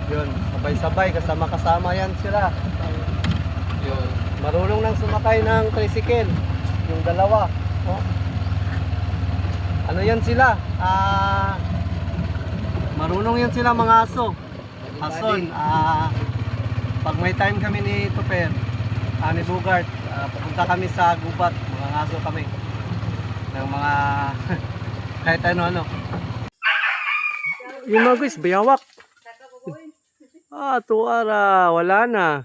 Yun, sabay-sabay, kasama-kasama yan sila. Yun, marunong nang sumakay ng tricycle. Yung dalawa. Oh. Ano yan sila? Marunong yan sila mga aso. Ason, pag may time kami ni Tuper, ni Bugart, pupunta kami sa gubat, mga aso kami. Ng mga, kahit ano-ano. Yung mga guys, bayawak. Tuwara, wala na.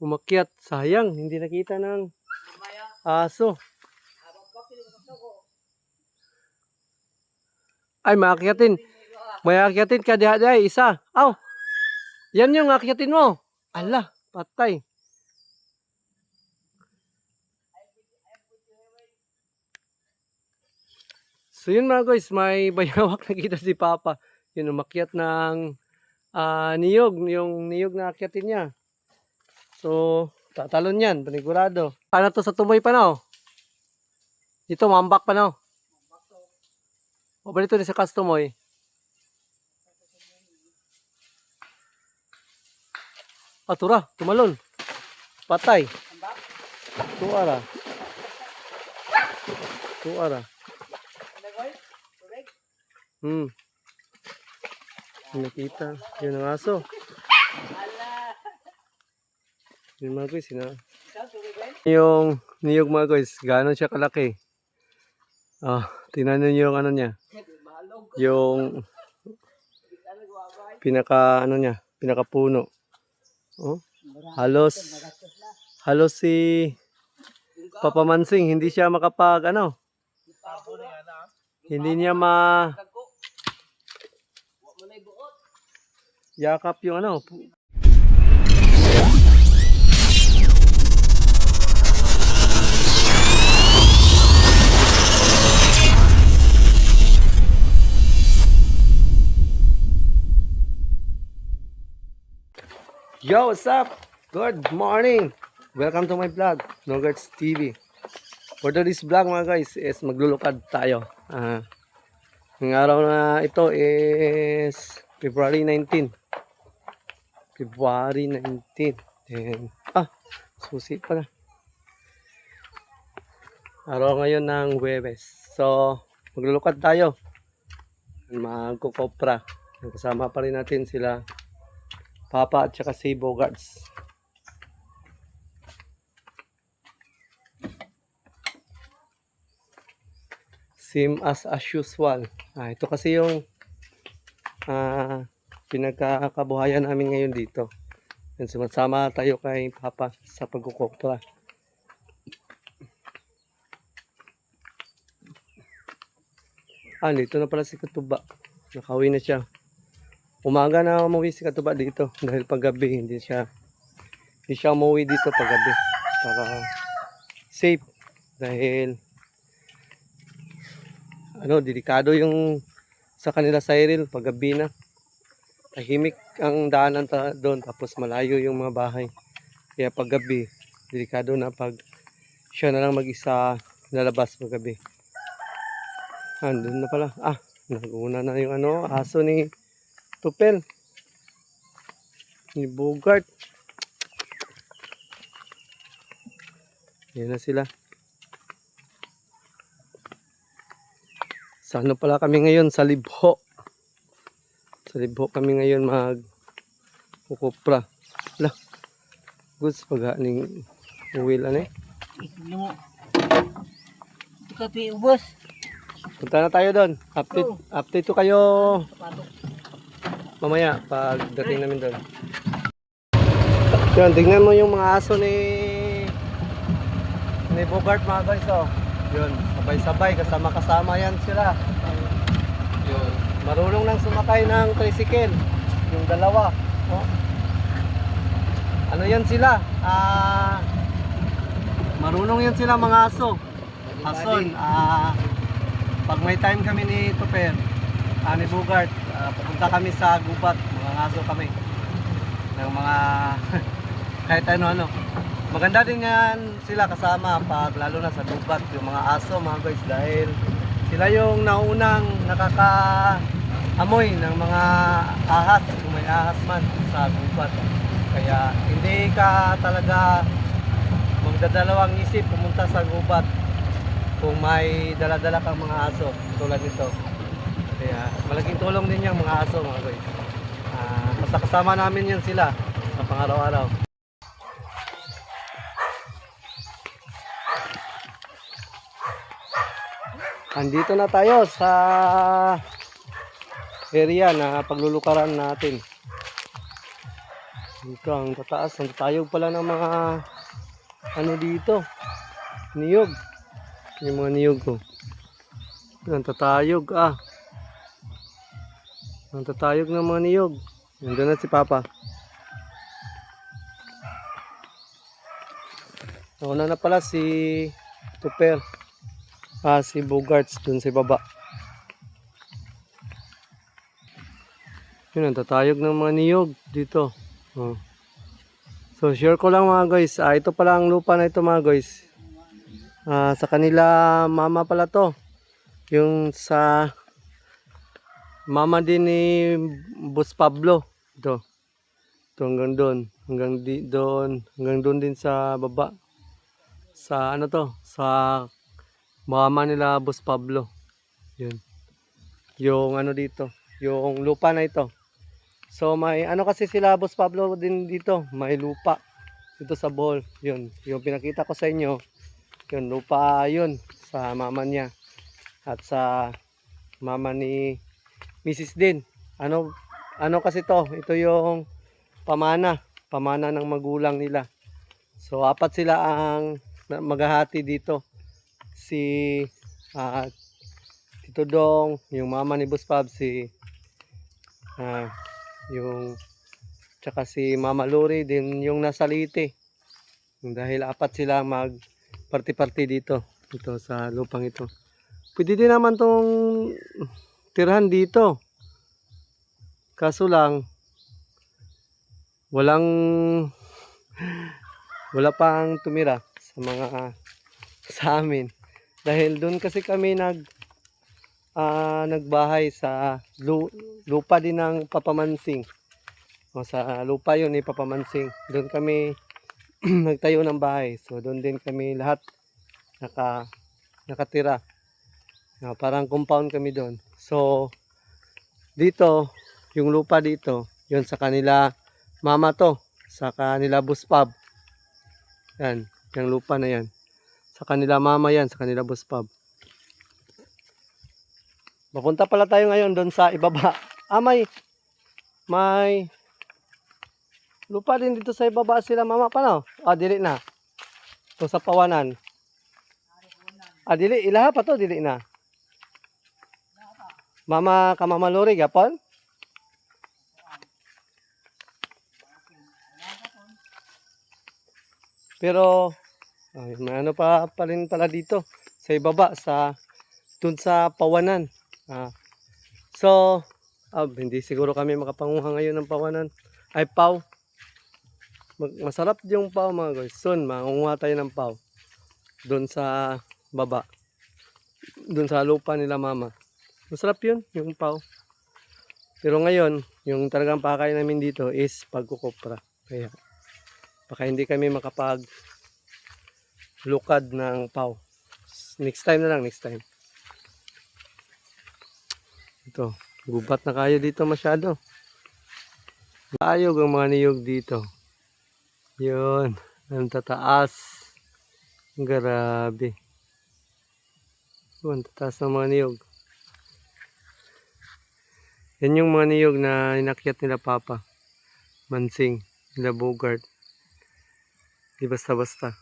Umakyat, sayang, hindi nakita ng aso. Ay, maakyatin. May akyatin ka diha, isa. Aw, yan yung akyatin mo. Ala, patay. So yun mga guys, may bayawak nakita si Papa. Yun, umakyat ng niyog, yung niyog na akyatin niya. So, tatalon yan, panigurado. Paano to sa tumoy pa na, oh? Dito, mambak pa na, oh. O ba dito sa customoy? Tura, tumalon. Patay. Tuara. Tuara. Nakita. Yun ang aso. Yun mga guys, yung niyog mga guys, gano'n siya kalaki. Tingnan nyo yung ano niya. Yung pinaka puno. Oh, halos si Papa Mansing hindi siya makapag hindi niya yakap yung Yo, what's up? Good morning! Welcome to my vlog, Nogarts TV. For today's vlog mga guys is maglulukad tayo. Ang araw na ito is February 19. February 19. And, susi pala. Araw ngayon ng Huwebes. So, maglulukad tayo. Magkukopra. Kasama pa rin natin sila Papa at saka si Bogarts. Same as usual. Ito kasi yung pinagkakabuhayan namin ngayon dito. And sumasama tayo kay Papa sa pagkukopra. Dito na pala si Katuba. Nakauwi na siya. Umaga na umuwi si Katuba dito dahil paggabi hindi siya umuwi dito paggabi para safe dahil delikado yung sa kanila Cyril paggabi na. Tahimik ang daanan doon tapos malayo yung mga bahay. Kaya paggabi delikado na pag siya na lang mag-isa lalabas paggabi. Doon na pala. Naguna na yung aso ni Tupel ni Bogart. Yan na sila. Sa pala kami ngayon? Sa Libho. Sa Libho kami ngayon mag-kukupra. Goods pag-aning uwil Kapi ubos. Punta na tayo doon. Update to kayo mamaya pagdating namin doon. Yun, tingnan mo yung mga aso ni Bogart mga guys. Yun, sabay-sabay, kasama-kasama yan sila. Yun, marunong nang sumakay ng tricycle. Yung dalawa. Ano yan sila? Marunong yan sila mga aso. Ason, pag may time kami ni Tuper, ni Bogart, pupunta kami sa gubat, mga aso kami. Ng mga kahit ano-ano. Maganda din yan sila kasama pag lalo na sa gubat, yung mga aso mga guys, dahil sila yung naunang amoy ng mga ahas, kung may ahas man sa gubat. Kaya hindi ka talaga magdadalawang isip pumunta sa gubat kung may dala-dala kang mga aso tulad nito. Kaya malaking tulong din yung mga aso mga guys. Basta kasama namin yun sila sa pangaraw-araw. Andito na tayo sa area na paglulukaran natin. Dito ang tataas, ang tatayog pala ng mga ano dito, niyog. Yung mga niyog ko. Ang tatayog ang tatayog ng mga niyog. Nandun na si Papa. Nauna na pala si Tupper. Si Bogarts dun sa baba. Yun ang tatayog ng mga niyog dito. So share ko lang mga guys. Ito pala ang lupa na ito mga guys. Sa kanila mama pala to. Yung sa mama din ni Boss Pablo. Ito hanggang doon. Hanggang doon din sa baba. Sa ano to? Sa mama nila Boss Pablo. Yun. Yung ano dito. Yung lupa na ito. So may ano kasi sila Boss Pablo din dito. May lupa. Dito sa Bohol. Yun. Yung pinakita ko sa inyo. Yun. Lupa yun. Sa mama niya. At sa mama ni Mrs. din. Ano kasi to? Ito yung pamana. Pamana ng magulang nila. So apat sila ang maghahati dito. Si Tito Dong, yung mama ni Boss Pab, yung tsaka si Mama Lori din yung nasa Leyte. Dahil apat sila mag party-party dito sa lupang ito. Pwede din naman tong tirahan dito. Kaso lang wala pang tumira sa amin. Dahil doon kasi kami nagbahay sa lupa din ng Papamansing. Sa lupa yun ni Papamansing. Doon kami nagtayo ng bahay. So doon din kami lahat nakatira. Parang compound kami doon. So dito, yung lupa dito, yun sa kanila mama to. Sa kanila Boss Pab. Yan, yung lupa na yan. Sa kanila mama yan, sa kanila Boss Pab. Papunta pala tayo ngayon doon sa ibaba. May lupa din dito sa ibaba sila mama pa no? Dili na. Ito sa Pawanan. Dili. Ilaha pa to, dili na. Mama Lori, gapon? Pero, may ano pa rin pala dito. Sa ibaba, dun sa Pawanan. So, hindi siguro kami makapanguha ngayon ng Pawanan. Paw. Masarap yung paw mga guys. Soon, mangunguha tayo ng paw. Doon sa baba. Doon sa lupa nila mama. Masarap yun, yung paw. Pero ngayon, yung talagang pakain namin dito is pagkukopra. Kaya, baka hindi kami lukad ng paw. Next time na lang, next time. Ito, gubat na kayo dito masyado. Ayog ang mga niyog dito. Yun, ang tataas. Grabe. Ang tataas ng mga niyog. Yan yung mga niyog na inakyat nila Papa. Mansing, nila Bogart. Di basta-basta.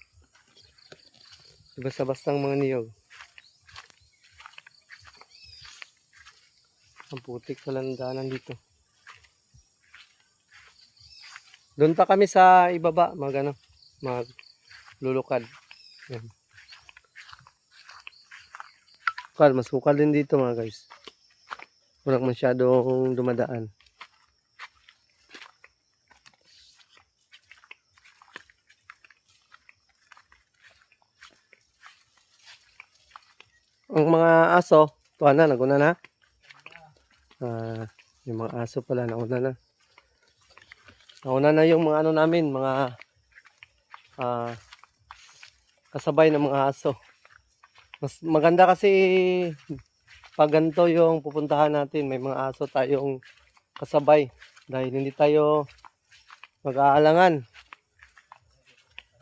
Di basta-basta ang mga niyog. Ang putik pala ng daanan dito. Doon pa kami sa ibaba, maglulukad. Yan. Masukal din dito mga guys. Walang masyadong dumadaan. Ang mga aso, tuwa na, naguna na. Yung mga aso pala, nauna na. Nauna na yung mga ano namin, mga ah, kasabay ng mga aso. Mas maganda kasi pag ganito yung pupuntahan natin, may mga aso tayong kasabay. Dahil hindi tayo mag-aalangan.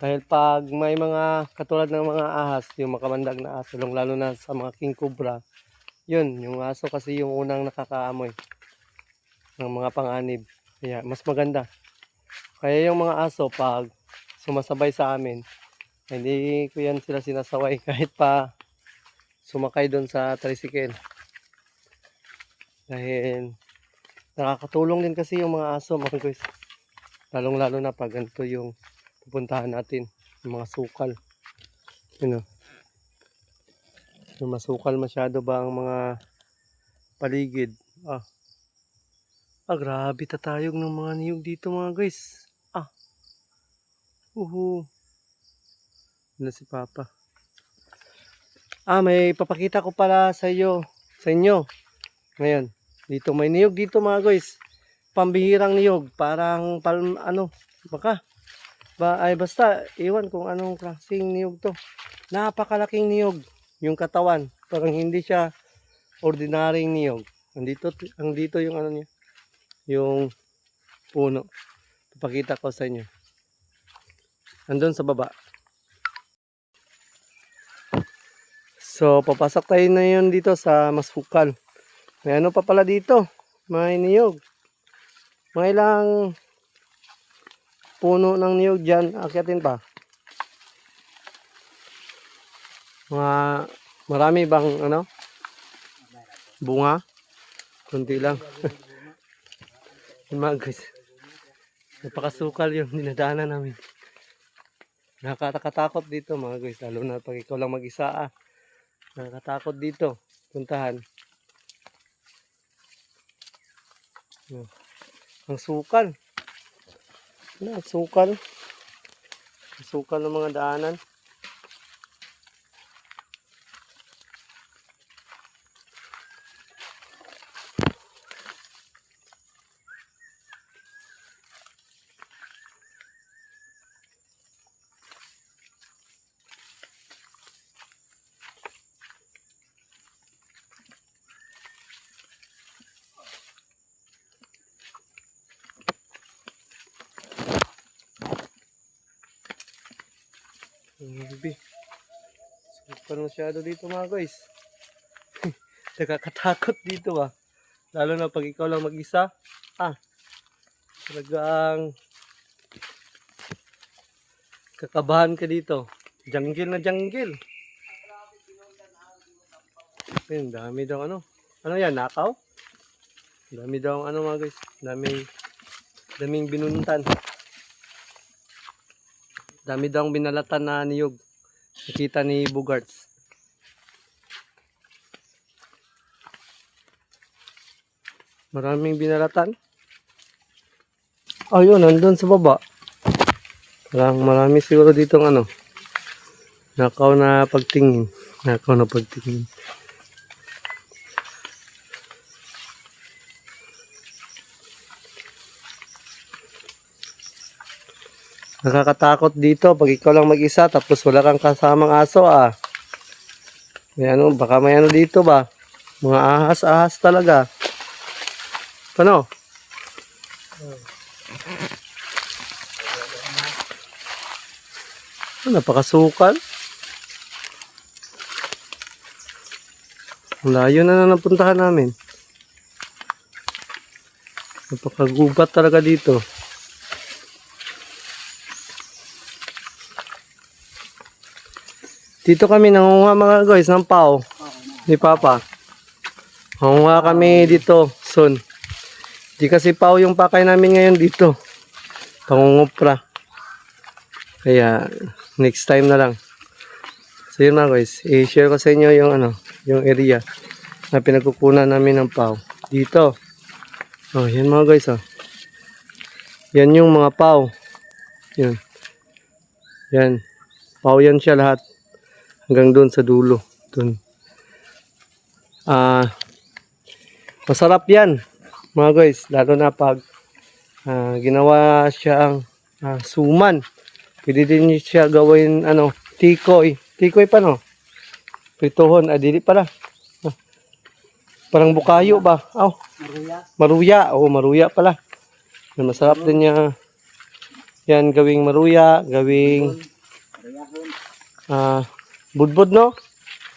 Dahil pag may mga katulad ng mga ahas, yung makamandag na aso, lalo na sa mga king cobra, yun, yung aso kasi yung unang nakakaamoy ng mga panganib. Kaya mas maganda. Kaya yung mga aso, pag sumasabay sa amin, hindi ko yan sila sinasaway kahit pa sumakay doon sa tricycle. Dahil nakakatulong din kasi yung mga aso, mga guys. Lalong lalo na pag ganito yung pupuntahan natin, yung mga sukal. You know, yung masukal masyado ba ang mga paligid. Grabe tatayog ng mga niyog dito mga guys. Ano si Papa? May papakita ko pala sa inyo. Ngayon, dito may niyog dito mga guys. Pambihirang niyog, parang basta iwan kung anong klaseng niyog to. Napakalaking niyog yung katawan. Parang hindi siya ordinaryong niyog. Andito yung ano niya, yung puno. Papakita ko sa inyo. Andun sa baba. So, papasok tayo na yun dito sa masukal. May ano pa pala dito? May niyog. Mga ilang puno ng niyog dyan. Akyatin pa. Marami bang bunga? Kunti lang. Yung mga guys. Napakasukal yung dinadaanan namin. Nakakatakot dito mga guys. Lalo na pag ikaw lang mag-isa. Nakakatakot dito. Puntahan. Ang sukal. Ang sukal. Ang sukal ng mga daanan. Grabe. Super masyado dito mga guys. Nakakatakot dito Lalo na pag ikaw lang mag-isa. Talagang kakabahan ka dito. Jungle na jungle. Ayun, dami daw Ano yan, nakaw? Dami daw mga guys. Daming binuntan. Dami daw binalatan na niyog. Nakita ni Bogarts. Maraming binalatan. Yun, nandun sa baba. Marami siguro ditong nakaw na pagtingin. Nakakatakot dito pag ikaw lang mag-isa tapos wala kang kasamang aso May baka may dito ba? Mga ahas talaga. Paano? Napakasukal. Layo na napuntahan namin. Napakagubat talaga dito. Dito kami nangunguha mga guys ng pao ni Papa. Nangunguha kami dito soon. Di kasi pao yung pakay namin ngayon dito. Pangungupra. Kaya next time na lang. So yun mga guys, i-share ko sa inyo yung area na pinagkukunan namin ng pao. Dito. Yan mga guys Yan yung mga pao. Yan. Pao yan siya lahat. Hanggang doon sa dulo. Doon. Masarap yan, mga guys. Lalo na pag ginawa siyang suman. Pwede din siya gawin, tikoy. Tikoy pa, no? Prituhon. Dili pala. Parang bukayo ba? Maruya. Maruya. Maruya pala. Masarap din niya. Yan, gawing maruya. Gawing budbud, no?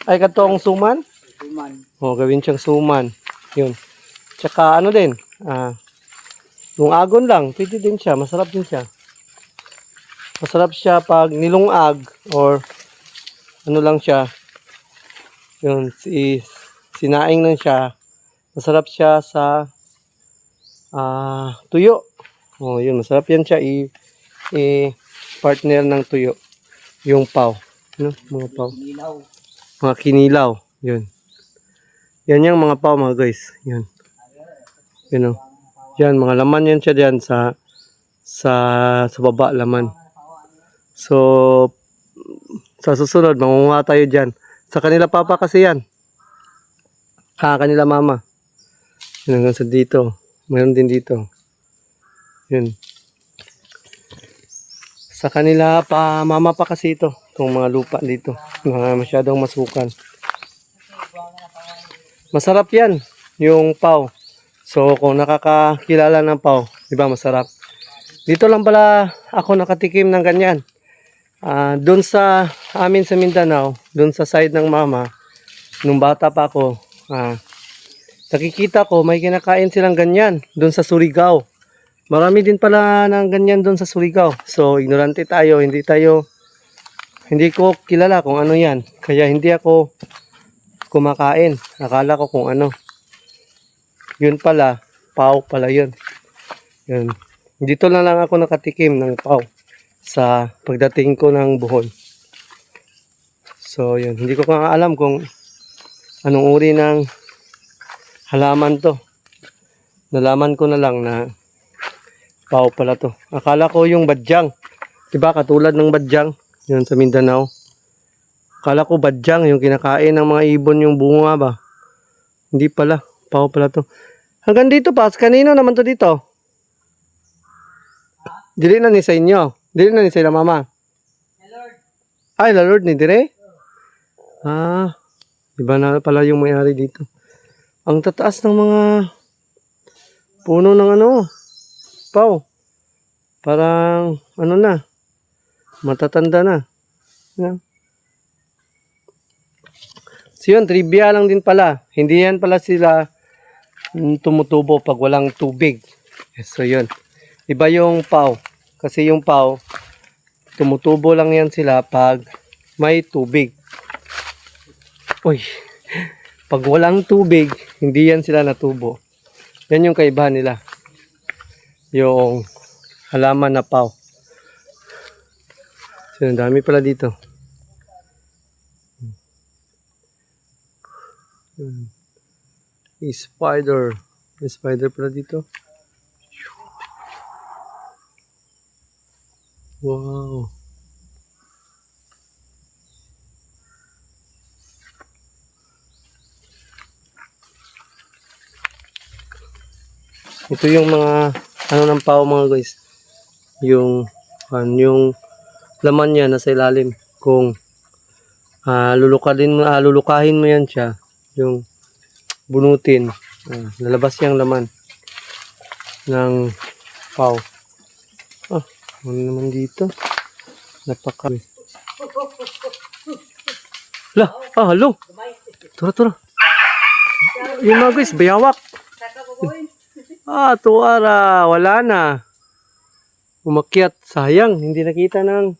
Ay, katong suman. Tuman. Gawin siyang suman. Yun. Tsaka ano din. Yung agon lang. Pwede din siya. Masarap din siya. Masarap siya pag nilungag or ano lang siya. Yun, sinaing lang siya. Masarap siya sa tuyo. Yun, masarap yan siya partner ng tuyo. Yung paw. Ano? Mga paw. Nilaw. Mga kinilaw. Yun. Yan yung mga paw, mga guys. Yan. Yun, yan, mga laman yan siya diyan sa baba laman. So, sa susunod, mangunguha tayo dyan. Sa kanila papa kasi yan. Kanila mama. Yun, hanggang sa dito. Mayroon din dito. Yun. Sa kanila pa, mama pa kasi ito. Itong mga lupa dito. Mga masyadong masukan. Masarap yan. Yung paw. So, kung nakakakilala ng paw, di ba masarap? Dito lang pala ako nakatikim ng ganyan. Doon sa amin sa Mindanao, doon sa side ng mama, nung bata pa ako, nakikita ko may kinakain silang ganyan doon sa Surigao. Marami din pala ng ganyan doon sa Surigao. So, ignorante tayo, hindi ko kilala kung ano yan. Kaya hindi ako kumakain. Akala ko kung ano. Yun pala, paw pala yun. Yun. Dito na lang ako nakatikim ng paw sa pagdating ko ng Bohol. So, yun. Hindi ko nga alam kung anong uri ng halaman to. Nalaman ko na lang na paw pala to. Akala ko yung badyang. Diba katulad ng badyang. Yun sa Mindanao. Akala ko badyang yung kinakain ng mga ibon yung bunga ba. Hindi pala. Paw pala to. Hanggang dito pa. Kanino naman to dito? Dili na ni sa inyo. Dili na ni sa mama. Ay, la Lord ni dire? Iba na pala yung may-ari dito. Ang tataas ng mga puno ng paw. Parang, matatanda na. Yan. So yun, trivia lang din pala. Hindi yan pala sila tumutubo pag walang tubig. So yun. Iba yung paw. Kasi yung paw, tumutubo lang yan sila pag may tubig. Uy, pag walang tubig, hindi yan sila natubo. Yan yung kaibahan nila. Yung halaman na paw. So, ang dami pala dito. Spider. May spider pala dito. Wow. Ito yung mga ng pao mga guys. Yung laman niya nasa ilalim. Kung lulukahin mo yan siya, yung bunutin, lalabas yung laman ng pao. Ano naman dito? Napaka. Halo. Tura. Yung mga guys, bayawak. Tuwara, wala na. Umakyat, sayang, hindi nakita ng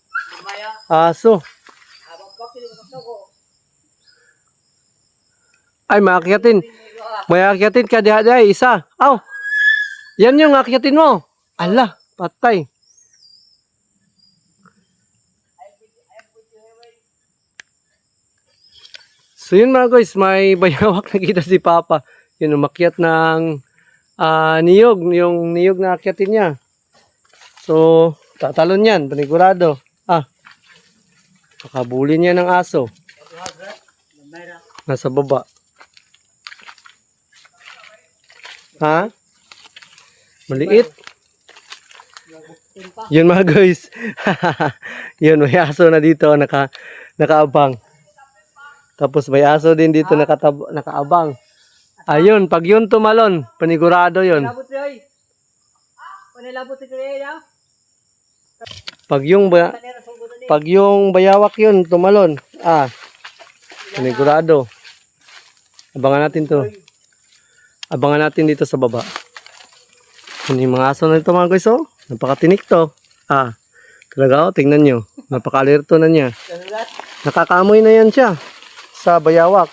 aso. Ay, maakyatin. May akyatin ka diha, isa. Yan yung akyatin mo. Ala, patay. So yun mga guys, may bayawak nakita si Papa. Yun, umakyat ng niyog, yung niyog na akyatin niya. So, tatalon yan, panigurado. Nakabuli niya ng aso. Nasa baba. Ha? Maliit. Yun mga guys. Yun, may aso na dito nakaabang. Tapos may aso din dito nakaabang. Ayun, pag yun tumalon, panigurado yun. Pag yung bayawak yun tumalon, panigurado. Abangan natin to. Abangan natin dito sa baba. Ano yung mga aso na ito mga guys, oh? Napakatinik to. Talaga, oh, tingnan nyo. Napaka-alerto na niya. Nakakaamoy na yan siya sa bayawak.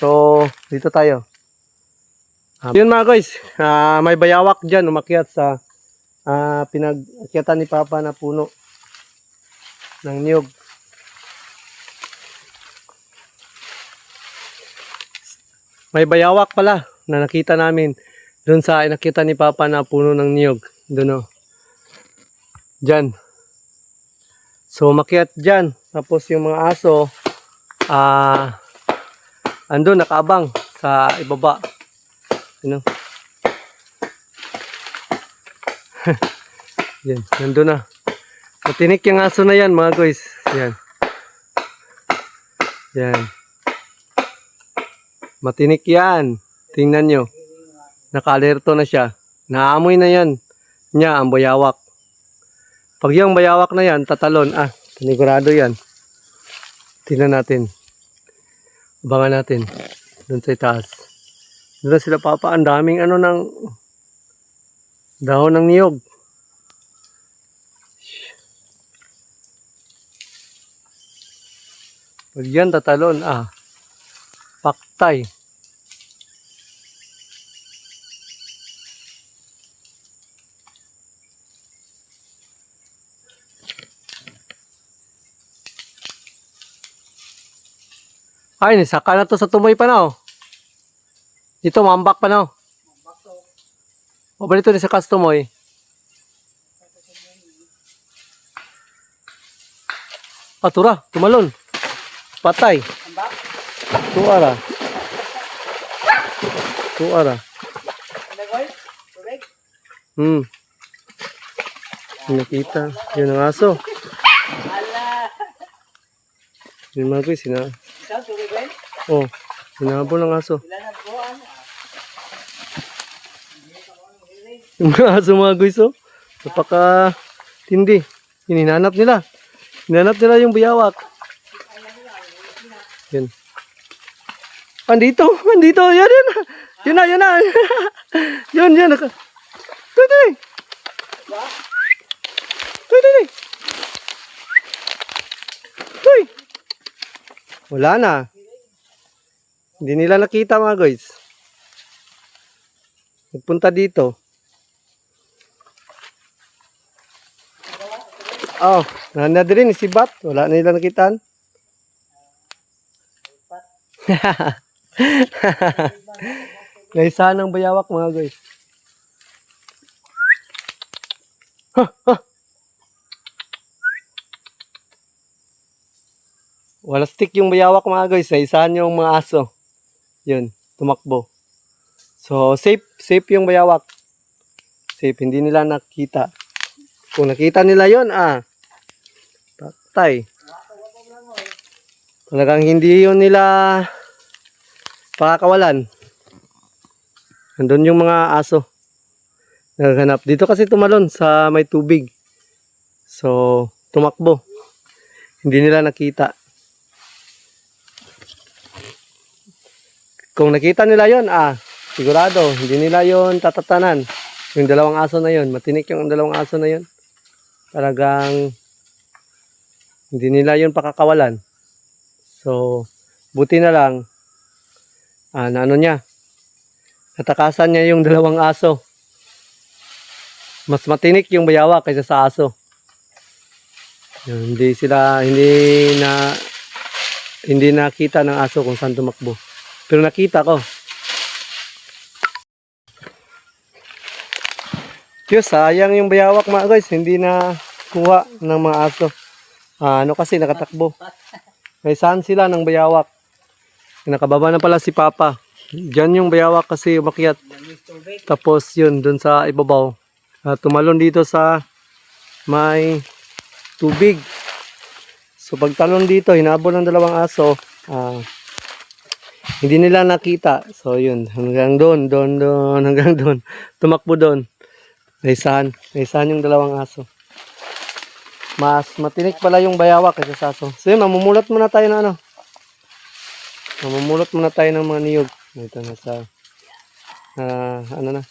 So, dito tayo. Yun mga guys, may bayawak dyan umakyat sa pinag-akyatan ni Papa na puno ng niyog. May bayawak pala na nakita namin doon sa nakita ni Papa na puno ng niyog. Doon, oh. Diyan. So, umakyat dyan. Tapos yung mga aso, andun, nakaabang sa ibaba. You know? Yan, nandun na. Matinik yung aso na yan, mga guys. Yan. Yan. Matinik yan. Tingnan nyo. Naka-alerto na siya. Naamoy na yan. Niya, ang bayawak. Pag yung bayawak na yan, tatalon. Panigurado yan. Tingnan natin. Abangan natin. Doon sa itaas. Doon na sila Papa. Ang daming ng dahon ng niyog. Pag yan tatalon, paktay. Ay, nisaka na to sa tumoy pa na, oh. Dito, mambak pa na, oh. O, ba dito ni sa tumoy? Tura, tumalon. Patay. Tuara. Nakita. Yun ang aso. Yun mga guys, sinabol ng aso. Yung mga aso mga guys, oh. Napaka tindi. Hinanap nila. Hinanap nila yung bayawak. Yun. Andito. Yan. Yun na. Yun. Tuloy. Wala na. Hindi nila nakita mga guys. Nagpunta dito. Nandun rin si Bat. Wala na nila nakitaan. Naisa ng bayawak mga guys. Wala stick yung bayawak mga guys. Naisahan yung mga aso. Yun, tumakbo. So, safe yung bayawak. Safe, hindi nila nakita. Kung nakita nila yun, patay. Talagang hindi yun nila pakakawalan. Nandun yung mga aso. Naghanap. Dito kasi tumalon sa may tubig. So, tumakbo. Hindi nila nakita. Kung nakita nila yon, sigurado, hindi nila yon tatatanan. Yung dalawang aso na yon, matinik yung dalawang aso na yon. Talagang hindi nila yon pakakawalan. So, buti na lang, natakasan niya yung dalawang aso. Mas matinik yung bayawak kaysa sa aso. Yun, hindi nakita ng aso kung saan tumakbo. Pero nakita ko. Sayang yung bayawak mga guys. Hindi na kuha ng mga aso. Kasi nakatakbo. May saan sila ng bayawak. Nakababa na pala si Papa. Diyan yung bayawak kasi umakyat. Lamis tubig. Tapos yun, dun sa ibabaw. Tumalon dito sa may tubig. So pagtalon dito, hinabol ng dalawang aso. Hindi nila nakita. So yun, hanggang doon, hanggang doon. Tumakbo doon. Naisahan yung dalawang aso. Mas matinik pala yung bayawak kaysa sa aso. So yun, mamumulot muna tayo ng ano. Mamumulot muna tayo ng mga niyog. Ito na sa, ano na.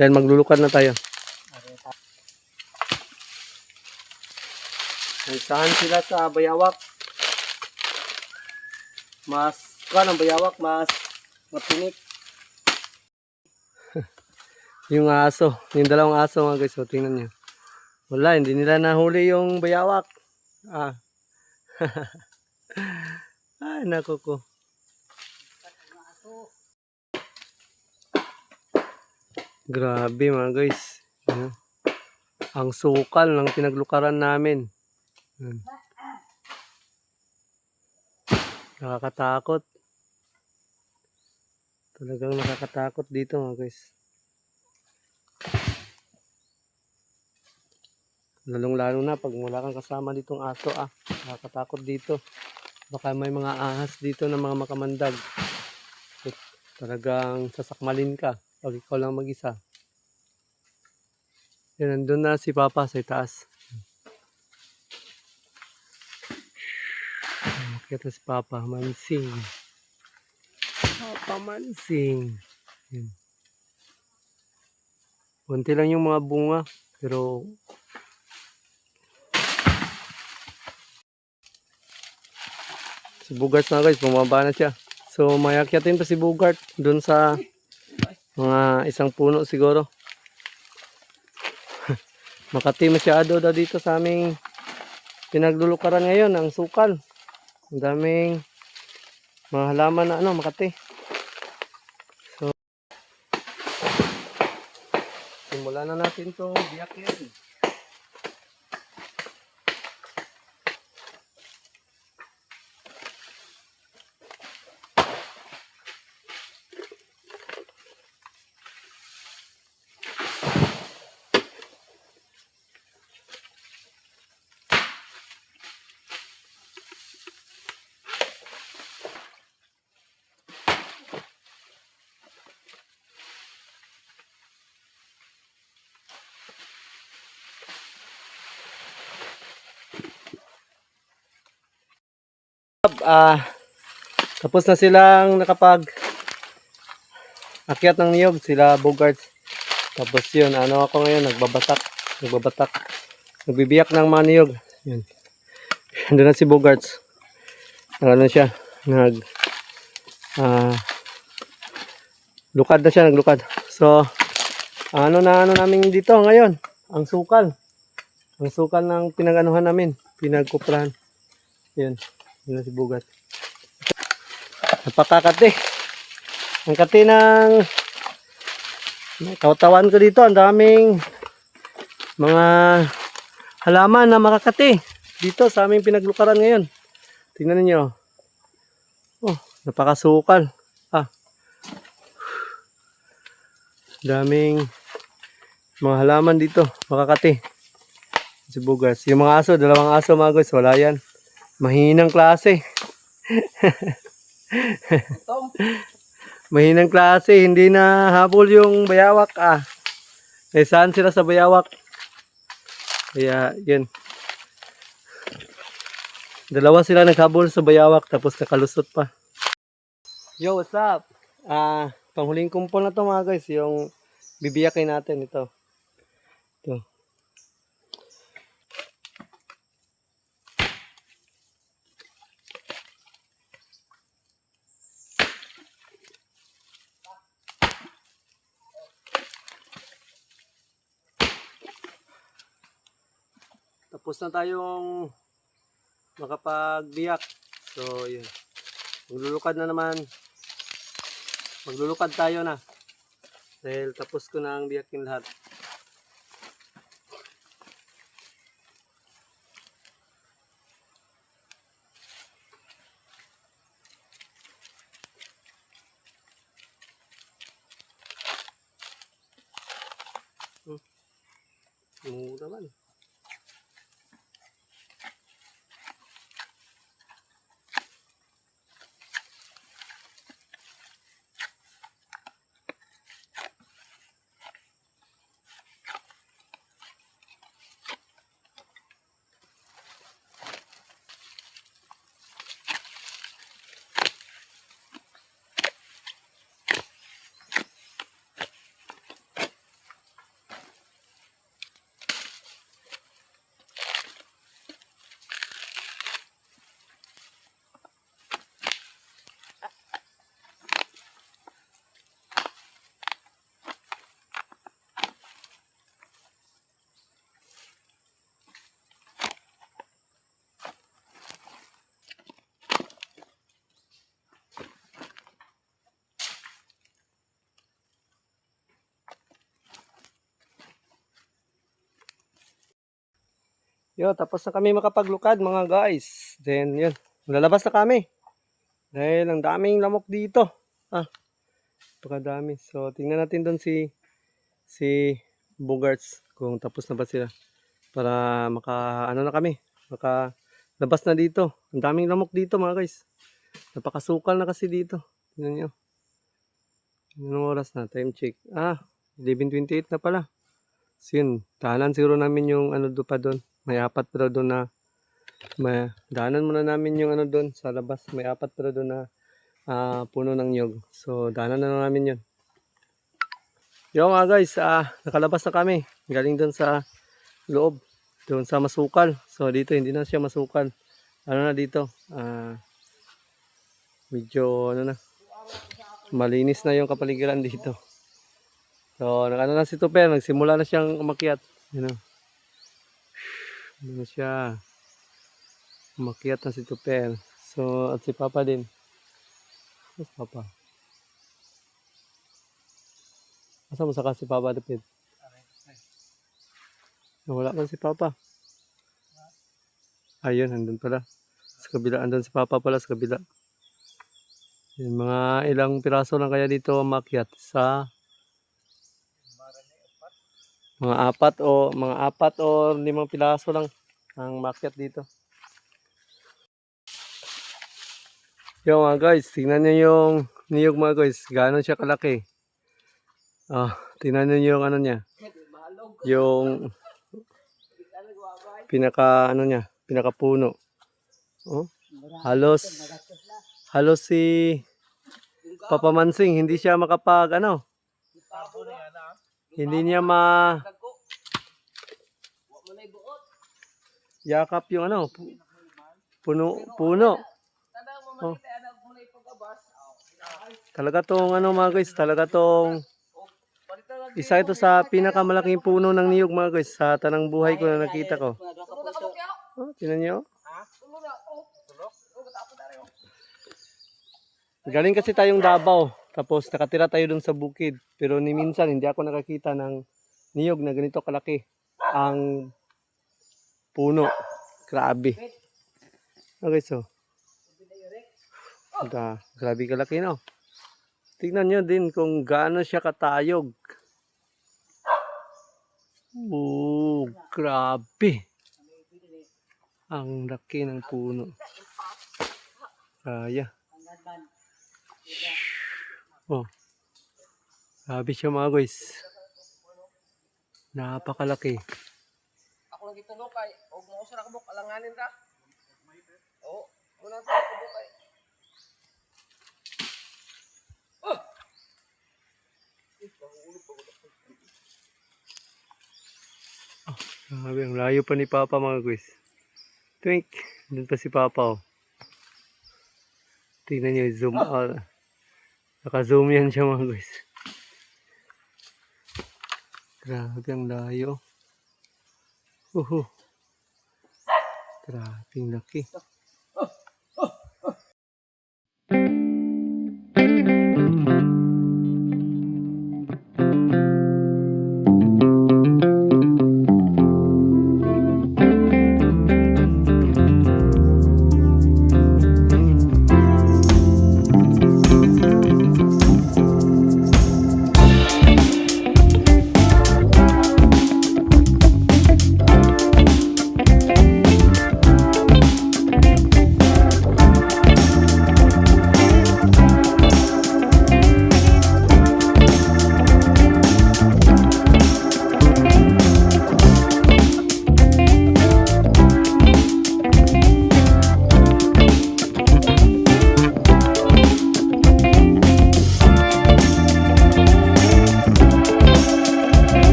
Dahil maglulukad na tayo. Naisahan sila sa bayawak. Mas, ang bayawak, mas matinik. Yung aso, yung dalawang aso mga guys, so tingnan nyo. Wala, hindi nila nahuli yung bayawak. Ay, naku ko. Grabe mga guys. Yan. Ang sukal ng pinaglukaran namin. Yan. Nakakatakot. Talagang nakakatakot dito mga guys. Lalong-lalo na pag wala kang kasama ditong aso nakakatakot dito. Baka may mga ahas dito na mga makamandag. So, talagang sasakmalin ka pag ikaw lang mag-isa. Yan, nandun na si Papa sa itaas. Makita si Papa, mansing. Papa mansing. Yan. Kunti lang yung mga bunga, pero si Bugart na guys, bumaba na siya. So mayakyatin pa si Bugart dun sa mga isang puno siguro. Makati masyado daw dito sa aming pinaglulukaran ngayon, ang sukal. Ang daming mga halaman na Makati. So simulan na natin to biyakin. Tapos na silang nakapag akyat ng niyog, sila Bogarts. Tapos yun, ako ngayon, nagbabatak, nagbibiyak ng mga niyog. Yun. Andun na si Bogarts. Siya, lukad na siya, naglukad. So, namin dito ngayon, ang sukal. Ang sukal ng pinag-anuhan namin, pinagkuprahan. Yun, yun na si Bogarts. Napakakati. Ang kati ng katawan ko dito. Ang daming mga halaman na makakati dito sa aming pinaglukaran ngayon. Tingnan niyo. Oh, napakasukal. Daming mga halaman dito. Makakati. Si Bugas. Yung mga aso, dalawang aso mga guys. Wala yan. Mahinang klase. Mahinang klase, hindi na habol yung bayawak saan sila sa bayawak. Kaya yun. Dalawa sila naghabol sa bayawak tapos nakalusot pa. Yo, what's up? Panghuling kumpol na to mga guys, yung bibiyakin natin ito. Ito. Tapos na tayong makapagbiyak. So, yun. Maglulukad na naman. Maglulukad tayo na. Dahil tapos ko na ang biyakin lahat. Mura man. Yo, tapos na kami makapaglukad mga guys. Then yun, lalabas na kami. Dahil ang daming lamok dito. Pagkadami. So tingnan natin doon si Bogarts kung tapos na ba sila. Para ano na kami. Labas na dito. Ang daming lamok dito mga guys. Napakasukal na kasi dito. Tingnan nyo. Anong oras na? Time check. 11:28 na pala. So yun, tahanan siguro namin yung pa doon. May 4 pero doon na daanan muna namin yung doon sa labas. May 4 pero doon na puno ng nyog. So daanan na namin yun. Yo mga guys, nakalabas na kami. Galing doon sa loob. Doon sa masukal. So dito hindi na siya masukal. Ano na dito? Medyo malinis na yung kapaligiran dito. So na si Tuper. Nagsimula na siyang umakyat. Ano na siya. Umakyat na si Tuper. So, at si Papa din. Mas Papa. Asa mo saka si Papa, David? Nawala man si Papa. Ayun, andun pala. Sa kabila, andun si Papa pala sa kabila. Yan, mga ilang piraso lang kaya dito umakyat sa mga 4 o 5 piraso lang ang umakyat dito. Yo mga guys, tingnan nyo yung niyog mga guys. Gaano siya kalaki. Tingnan nyo yung niya. Yung pinaka puno. Halos si Papa Mansing hindi siya makapag hindi niya yakap yung puno. Talaga tong mga guys, talaga tong isa ito sa pinakamalaking puno ng niyog mga guys sa tanang buhay ko na nakita ko. Tingnan niyo. Galing kasi tayong Davao, tapos nakatira tayo dun sa bukid. Pero ni minsan hindi ako nakakita ng niyog na ganito kalaki ang puno. Grabe. Okay, so. Grabe kalaki, no? Tignan nyo din kung gaano siya katayog. Grabe. Ang laki ng puno. Kaya. Grabe siya mga guys. Napakalaki. Ako lagi tulog kay og mo sa kabuk alanganin ta. Oo, muna sa kabuk kay. Grabe, ang layo pa ni Papa mga guys. Twink, doon pa si Papa. Tingnan nyo, zoom out. Naka-zoom yan siya mga guys. Grabe, ang layo. Grabe, ang laki.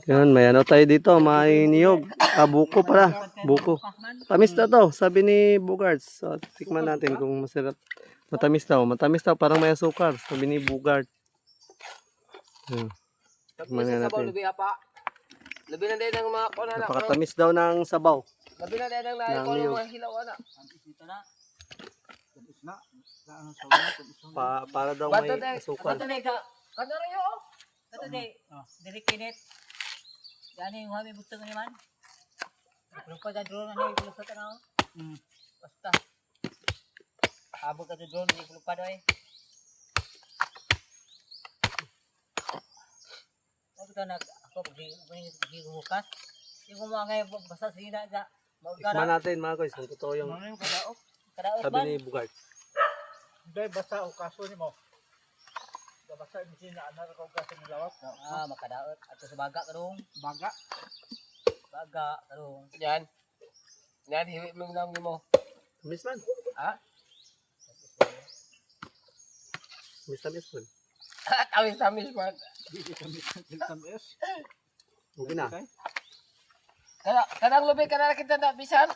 Yun, may ano tayo dito, may niyog. Buko pala. Buko. Tamis na to, sabi ni Bugarts. So, tikman natin kung masarap. Matamis daw. Matamis daw, parang may asukar. Sabi ni Bugart. Yun. Tikman nga natin. Labi apa. Labi na din ng mga kuwan na. Napakatamis daw ng sabaw. Labi na din ng naikon ng mga hilaw na. Para daw Bato may de. asukar. Bato de ka. Kanara yo. Ito di, dirikinit. Yan yung kami butong ni man. Lupa sa drone na yung lupa na. Basta. Habog ka sa drone, hindi lupa daw eh. Ako pag-higukas. Yung mga ngayon, basta sila na. Tikman natin mga guys, kung totoo yung Kadaot sabi man. ni Bugart. Hindi, basta o kaso ni mo. Basta hindi na anar ko kaso ni lawak. Makadaot. At sa baga karong. Baga. Baga karong. Yan. Yan, hiwi mo lang mo. Tamis man. Ha? Tamis man. Tamis man. Hindi kami tamis. Okay na. Kanang lubi ka na kita na bisan.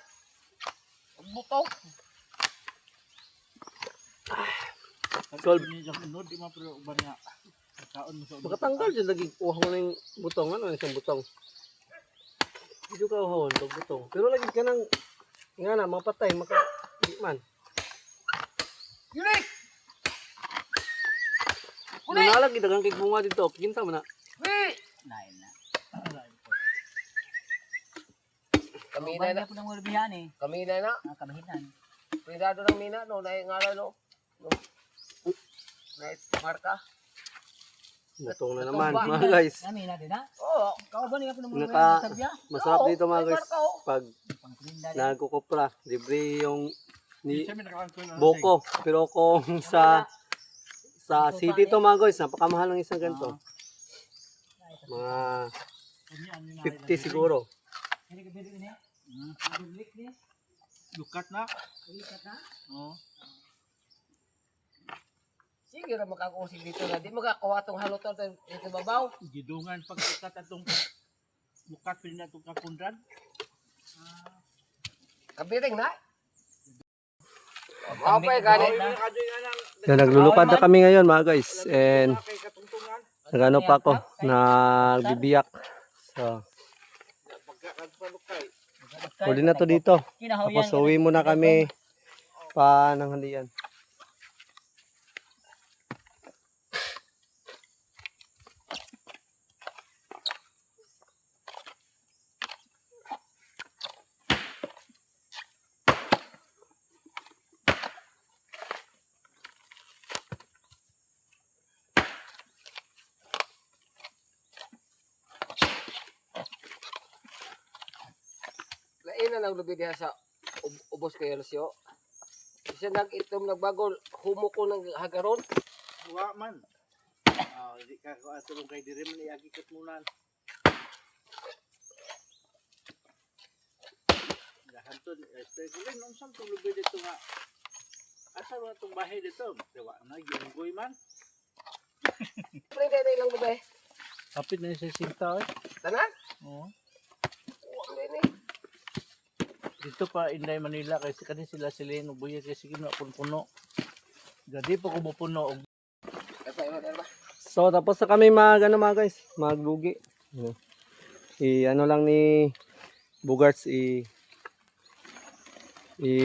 Buto. Gold. Ni jang inod di man pero uban niya. Kaon mo sa uban. Makatanggal dyan lagi. Uhaw na yung butong. Ano yung isang butong? Hindi ka uhawon pag butong. Pero lagi ka nang nga na, mapatay. Di man. Yunik! Uli! Nanalagi dagang kay bunga dito. Kinta mo na. Wi! Lain na. Kamina na. Kami na po ng urbihan eh. Kamina na. Kamahinan. Pridado ng mina, no? Dahil nga no? No. Night marka. Butong na naman. Mga guys. Kami na din ha. Oo. Kau ba niya po ng Naka- urbihan sa sabya? Masarap Oo, dito mga may guys. marka, oh. Pag Pangkulinda din. nagkukupra. Libre yung ni Siya may nakaangkon na. Boko. Pero kung sa city to mga guys, napakamahal ng isang ganito. Mga 50 siguro. Hindi ka pwede niya. Public niya. Lukat na. Ulikat na. Oo. Sige ra makakusig dito na. Di makakuha tong haluton dito babaw. Gidungan pagkat atong lukat pin na itong kakundran. Kabiring na. Apay gani. Na naglulupad na kami ngayon mga guys. And Kay katungtungan. nagano pa ako. Nagbibiyak. So, Pagkakagpalukay. huli na to dito. Kinahawian. Tapos uwi muna kami pa ng halian. Lain na nang lubi diha sa ubos kayo Lucio. Isa nag-itom nagbagol humo ko ng hagaron. Wa man. Di ka ko ato kay dire man iagi kat munan. Dahanton, especially nung sa tulubi dito nga. Asa wa tong bahay dito? Diwa na ginggoy man. Pre dai lang lubi. Kapit na sa sinta eh. Tanan? Oo. Wa ni. Dito pa Inday Manila kasi kani sila no buya kasi kino puno. Jadi pa ko puno og So tapos na kami ano mga guys, maglugi. Ano lang ni Bugarts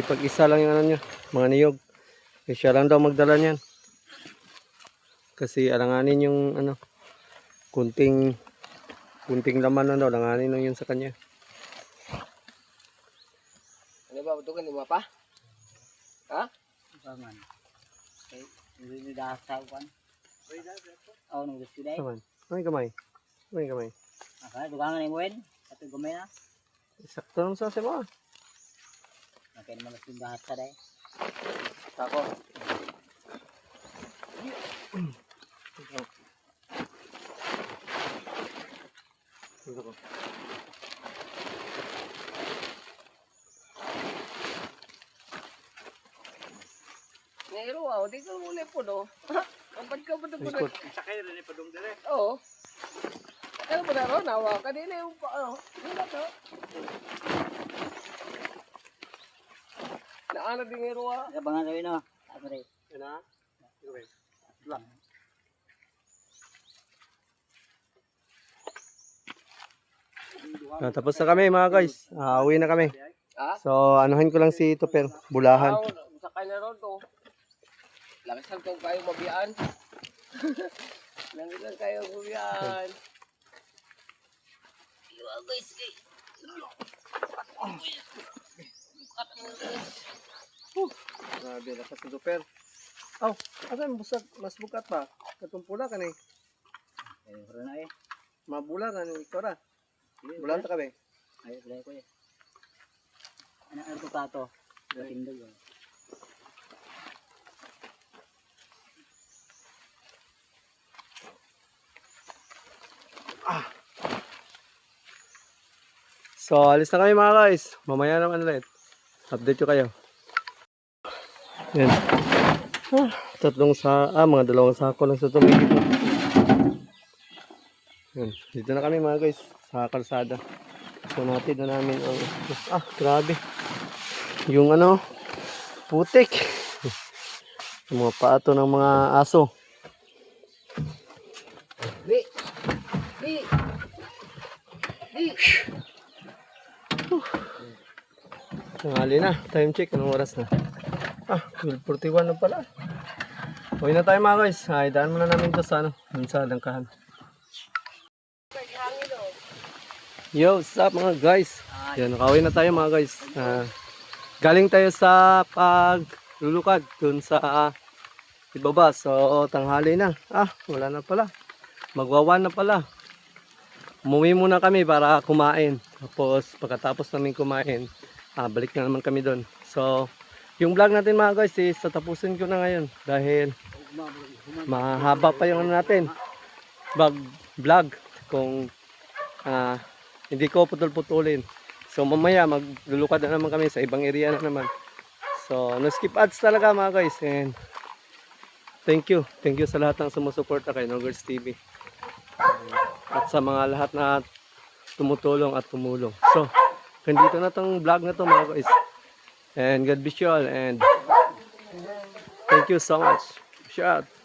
pag-isa lang yung ano niya, mga niyog. Siya lang daw magdala niyan. Kasi alanganin yung ano, kunting laman na daw, alanganin lang yun sa kanya. Ano ba butukan ni mo pa? Ha? Paman. Okay. Hindi dah sa upan. Oh, nung gusto dai. Saman, may gamay. May gamay. Aka dugangan ni Wen. Ato gamay na. Sakto lang sa mo. Okay naman na tindahan sa dai. Ako. Ngayon wow, di ko muli po no. Kapag ka ba ito po Ikot. sakay rin pa dong dire. Oo. Ano ba na ron? Nawa ka din yung hila to. Naano din yung ruwa. Abangan kami no. Ako rin. Yan na. Tapos na kami mga guys. Uwi na kami. Ha? So, anuhin ko lang si Tupper. Bulahan. Sakay na ron to. Lakisan kung kayo mabiyaan. Lakisan kayo mabiyaan. Guys, Grabe, lakas si Tupper. Aw, asan busag? Mas bukat pa. Katumpula ka ni. Ayun na eh. Mabula na ni Tora. Bulan ta kami. Ayun, bilay ko eh. Ano to kato? Tindog yun. So, alis na kami mga guys. Mamaya naman ulit. Update ko kayo. Yan. Mga dalawang sako lang sa tumigil. Yan. Dito na kami mga guys. Sa kalsada. So, natin na namin ang... grabe. Yung putik. Yung mga paato ng mga aso. Di! Tanghali na. Time check. Anong oras na? 12:41 na pala. Uwi na tayo mga guys. Daan muna namin ito sa sa Langkahan. Yo, what's up mga guys? Yan, nakauwi na tayo mga guys. Galing tayo sa paglulukad dun sa ibaba. So, tanghali na. Wala na pala. Magwawan na pala. Umuwi muna kami para kumain. Tapos, pagkatapos namin kumain, balik na naman kami doon. So, yung vlog natin mga guys is tatapusin ko na ngayon dahil mahaba pa yung natin vlog kung hindi ko putol-putulin. So, mamaya maglulukad na naman kami sa ibang area na naman. So, no skip ads talaga mga guys. And thank you. Thank you sa lahat ng sumusuporta kay Nogers TV. At sa mga lahat na tumutulong at tumulong. So, dito na tong vlog na to mga guys. And God bless you all and thank you so much. Shout out.